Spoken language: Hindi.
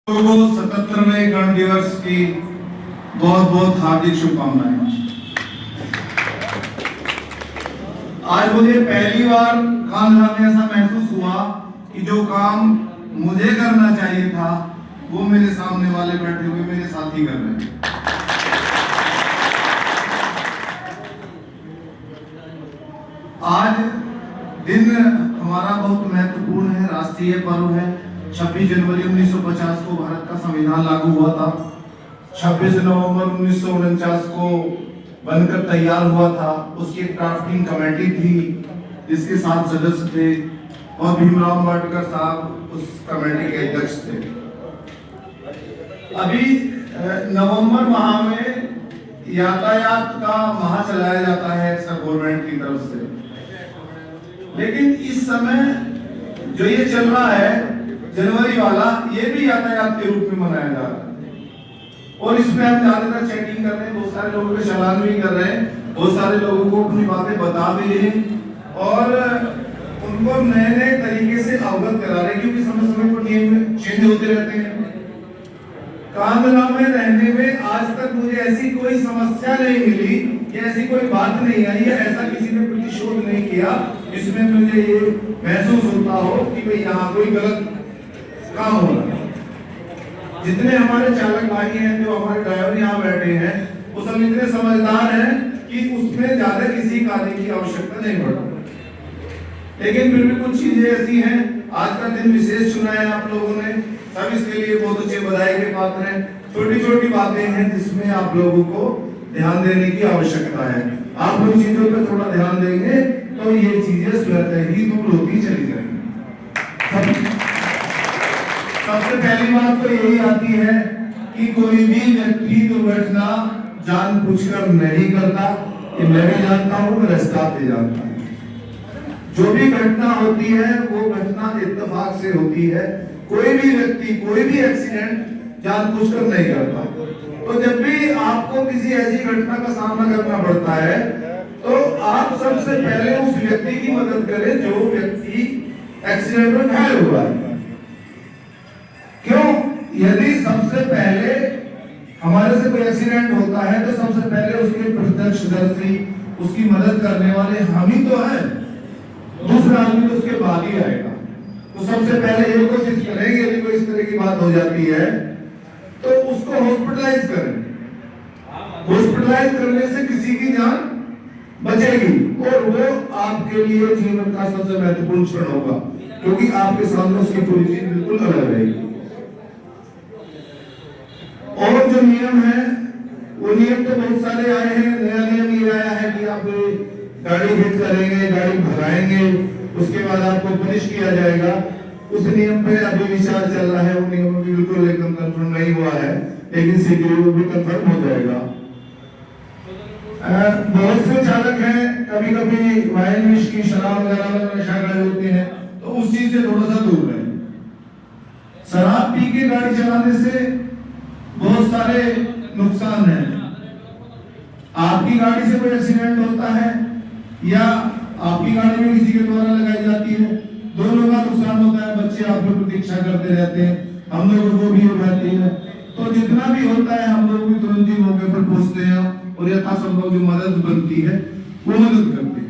को 77वें गण दिवस की बहुत बहुत हार्दिक शुभकामनाएं। आज मुझे पहली बार कांधरा में ऐसा महसूस हुआ कि जो काम मुझे करना चाहिए था वो मेरे सामने वाले बैठे हुए मेरे साथी कर रहे हैं। आज दिन हमारा बहुत महत्वपूर्ण है, राष्ट्रीय पर्व है। 26 जनवरी 1950 को भारत का संविधान लागू हुआ था। 26 नवंबर 1949 को बनकर तैयार हुआ था। उसकी एक ड्राफ्टिंग कमेटी थी जिसके 7 सदस्य थे और भीमराव अम्बेडकर साहब उस कमेटी के अध्यक्ष थे। अभी नवंबर माह में यातायात का माह चलाया जाता है गवर्नमेंट की तरफ से, लेकिन इस समय जो ये चल रहा है जनवरी वाला, ये भी यातायात के रूप में मनाया जा रहा है और इसमें हम ज्यादातर चेकिंग कर रहे हैं, बहुत सारे लोगों के चालान भी कर रहे हैं, बहुत सारे लोगों को अपनी बातें बता भी रहे हैं और उनको नए नए तरीके से अवगत करा रहे हैं, क्योंकि समय समय पर नियम चेंज होते रहते हैं। कांधरा में रहने में आज तक मुझे ऐसी कोई समस्या नहीं मिली कि ऐसी कोई बात नहीं आई है, ऐसा किसी ने प्रतिशोध नहीं किया इसमें मुझे ये महसूस होता हो कि भाई यहाँ कोई गलत काम हो रहा है। जितने हमारे चालक भाई हैं, जो हमारे ड्राइवर यहाँ बैठे हैं, वो सब इतने समझदार हैं कि उसमें ज्यादा किसी कार्य की आवश्यकता नहीं पड़ती। लेकिन फिर भी कुछ चीजें ऐसी हैं, आज का दिन विशेष चुना है आप लोगों ने, सब इसके लिए बहुत अच्छे बधाई के पात्र हैं। छोटी छोटी बातें हैं जिसमें आप लोगों को ध्यान देने की आवश्यकता है। आप उन चीजों पर थोड़ा ध्यान देंगे तो ये चीजें स्वतः ही दूर होती चली जाएंगी। सबसे पहली बात तो यही आती है कि कोई भी व्यक्ति दुर्घटना जानबूझकर नहीं करता। ये मैं भी जानता हूँ, मेरा स्टाफ भी जानता है। जो भी घटना होती है वो घटना इत्तेफाक से होती है। कोई भी व्यक्ति कोई भी एक्सीडेंट जानबूझकर नहीं करता। तो जब भी आपको किसी ऐसी घटना का सामना करना पड़ता है तो आप सबसे पहले उस व्यक्ति की मदद करें जो व्यक्ति एक्सीडेंट में घायल हुआ है। क्यों? यदि सबसे पहले हमारे से कोई एक्सीडेंट होता है तो सबसे पहले उसके प्रत्यक्षदर्शी, उसकी मदद करने वाले हम ही तो हैं, दूसरा आदमी तो उसके बाद ही आएगा। तो सबसे पहले ये कोशिश करेंगे यदि कोई इस तरह की बात हो जाती है तो उसको हॉस्पिटलाइज करें। हॉस्पिटलाइज करने से किसी की जान बचेगी और वो आपके लिए जीवन का सबसे महत्वपूर्ण क्षण होगा, क्योंकि आपके सामने उसकी पूरी चीज बिल्कुल अलग रहेगी। और जो नियम है वो नियम तो बहुत सारे आए हैं। नया नियम ये आया है कि आप गाड़ी हिट करेंगे, गाड़ी भगाएंगे, उसके बाद आपको पनिश किया जाएगा। उस नियम पे अभी विचार चल रहा है, वो नियम भी बिल्कुल एकदम कंफर्म नहीं हुआ है, लेकिन शीघ्र वो भी कंफर्म हो जाएगा। बहुत से चालक हैं, कभी कभी वाइन विश की शराब वगैरह नशा कर होते हैं, तो उस चीज से थोड़ा सा दूर रहें। शराब पी के गाड़ी चलाने से बहुत सारे नुकसान हैं। आपकी गाड़ी से कोई एक्सीडेंट होता है या आपकी गाड़ी में किसी के द्वारा लगाई जाती है, दोनों का नुकसान होता है। बच्चे आप लोग प्रतीक्षा करते रहते हैं, हम लोगों को भी हो जाती है। तो जितना भी होता है हम लोग भी तुरंत ही मौके पर पहुंचते हैं और यथासंभव जो मदद बनती है वो मदद करते हैं।